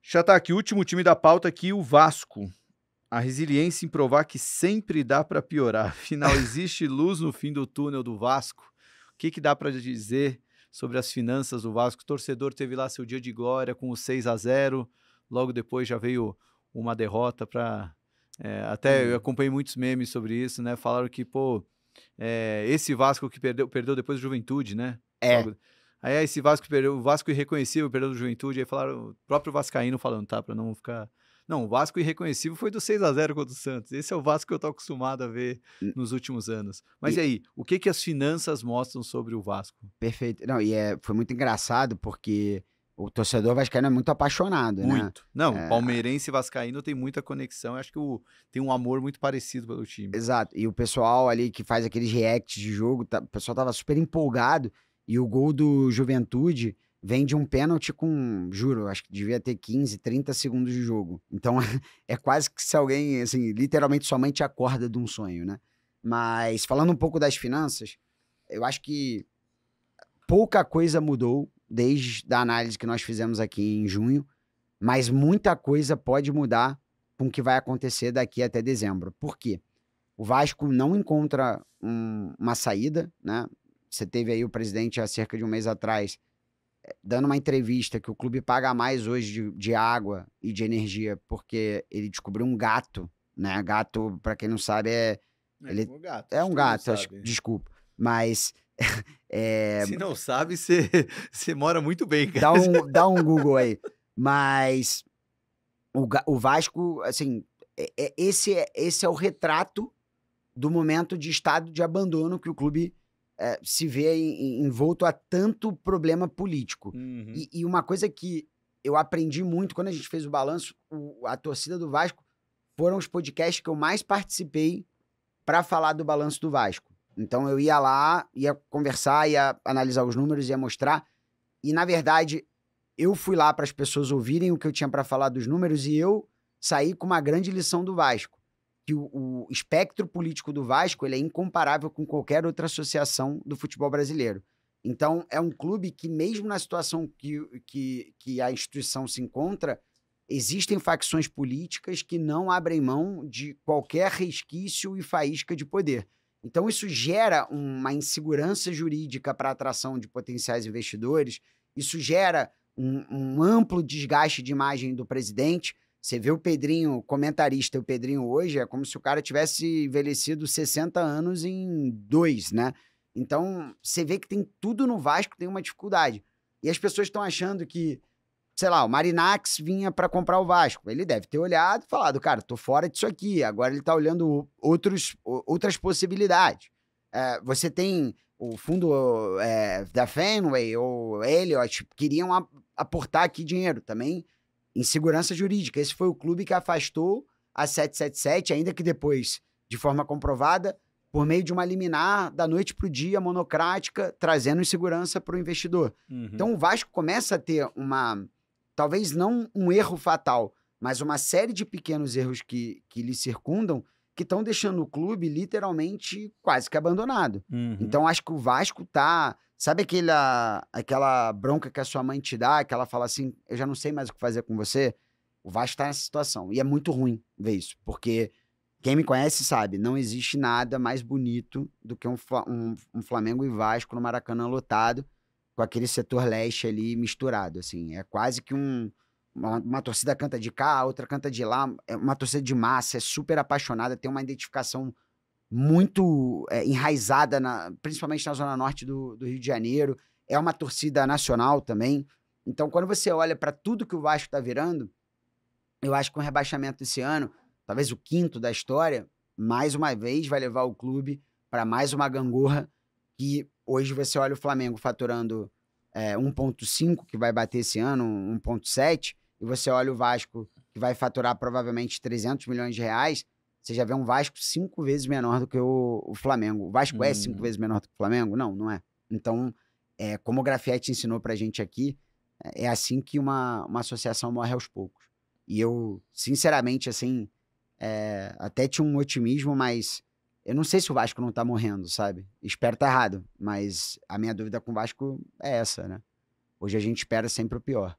Chataque, último time da pauta aqui, o Vasco. A resiliência em provar que sempre dá para piorar. Afinal, existe luz no fim do túnel do Vasco? O que dá para dizer sobre as finanças do Vasco? O torcedor teve lá seu dia de glória com o 6-0. Logo depois já veio uma derrota para... até eu acompanhei muitos memes sobre isso, né? Falaram que, esse Vasco que perdeu depois do Juventude, né? É. Aí esse Vasco perdeu, o Vasco irreconhecível perdeu do Juventude, aí falaram, o próprio vascaíno falando, tá, pra não ficar... Não, o Vasco irreconhecível foi do 6-0 contra o Santos. Esse é o Vasco que eu tô acostumado a ver nos últimos anos. Mas e aí, o que as finanças mostram sobre o Vasco? Perfeito. Não, foi muito engraçado porque o torcedor vascaíno é muito apaixonado, né? Muito. Não, palmeirense e vascaíno tem muita conexão. Eu acho que tem um amor muito parecido pelo time. Exato. E o pessoal ali que faz aqueles reacts de jogo, o pessoal tava super empolgado. E o gol do Juventude vem de um pênalti com, juro, acho que devia ter 15, 30 segundos de jogo. Então é quase que se alguém, assim, literalmente sua mãe te acorda de um sonho, né? Mas falando um pouco das finanças, eu acho que pouca coisa mudou desde a análise que nós fizemos aqui em junho, mas muita coisa pode mudar com o que vai acontecer daqui até dezembro. Por quê? O Vasco não encontra uma saída, né? Você teve aí o presidente há cerca de um mês atrás dando uma entrevista que o clube paga mais hoje de água e de energia porque ele descobriu um gato, né? Gato, para quem não sabe, Um gato. é um gato, desculpa. Mas se não sabe, você mora muito bem, cara. Dá um Google aí. Mas o Vasco, assim, esse é o retrato do momento de estado de abandono que o clube se vê envolto a tanto problema político. Uhum. E uma coisa que eu aprendi muito quando a gente fez o balanço, a torcida do Vasco foram os podcasts que eu mais participei para falar do balanço do Vasco. Então eu ia lá, ia conversar, ia analisar os números, ia mostrar. E, na verdade, eu fui lá para as pessoas ouvirem o que eu tinha para falar dos números e eu saí com uma grande lição do Vasco. Que o espectro político do Vasco ele é incomparável com qualquer outra associação do futebol brasileiro. Então, é um clube que, mesmo na situação que a instituição se encontra, existem facções políticas que não abrem mão de qualquer resquício e faísca de poder. Então, isso gera uma insegurança jurídica para a atração de potenciais investidores, isso gera um amplo desgaste de imagem do presidente. Você vê o Pedrinho, comentarista, o Pedrinho hoje, é como se o cara tivesse envelhecido 60 anos em 2, né? Então, você vê que tem tudo no Vasco, tem uma dificuldade. E as pessoas estão achando que, sei lá, o Marinax vinha para comprar o Vasco. Ele deve ter olhado e falado, cara, tô fora disso aqui. Agora ele tá olhando outras possibilidades. Você tem o fundo da Fenway ou Elliott, queriam aportar aqui dinheiro também. Insegurança jurídica. Esse foi o clube que afastou a 777, ainda que depois, de forma comprovada, por meio de uma liminar da noite para o dia, monocrática, trazendo insegurança para o investidor. Uhum. Então o Vasco começa a ter talvez não um erro fatal, mas uma série de pequenos erros que lhe circundam, que estão deixando o clube literalmente quase que abandonado. Uhum. Então acho que o Vasco tá... Sabe aquela bronca que a sua mãe te dá, que ela fala assim, eu já não sei mais o que fazer com você? O Vasco tá nessa situação. E é muito ruim ver isso, porque quem me conhece sabe, não existe nada mais bonito do que um Flamengo e Vasco no Maracanã lotado, com aquele setor leste ali misturado, assim. É quase que uma torcida canta de cá, a outra canta de lá, é uma torcida de massa, é super apaixonada, tem uma identificação muito enraizada, principalmente na zona norte do Rio de Janeiro. É uma torcida nacional também. Então, quando você olha para tudo que o Vasco está virando, eu acho que um rebaixamento esse ano, talvez o 5º da história, mais uma vez vai levar o clube para mais uma gangorra que hoje você olha o Flamengo faturando 1,5, que vai bater esse ano, 1,7, e você olha o Vasco, que vai faturar provavelmente 300 milhões de reais, você já vê um Vasco 5 vezes menor do que o Flamengo. O Vasco é 5 vezes menor do que o Flamengo? Não, não é. Então, como o Grafietti ensinou pra gente aqui, é assim que uma associação morre aos poucos. E eu, sinceramente, assim, até tinha um otimismo, mas eu não sei se o Vasco não tá morrendo, sabe? Espero estar errado, mas a minha dúvida com o Vasco é essa, né? Hoje a gente espera sempre o pior.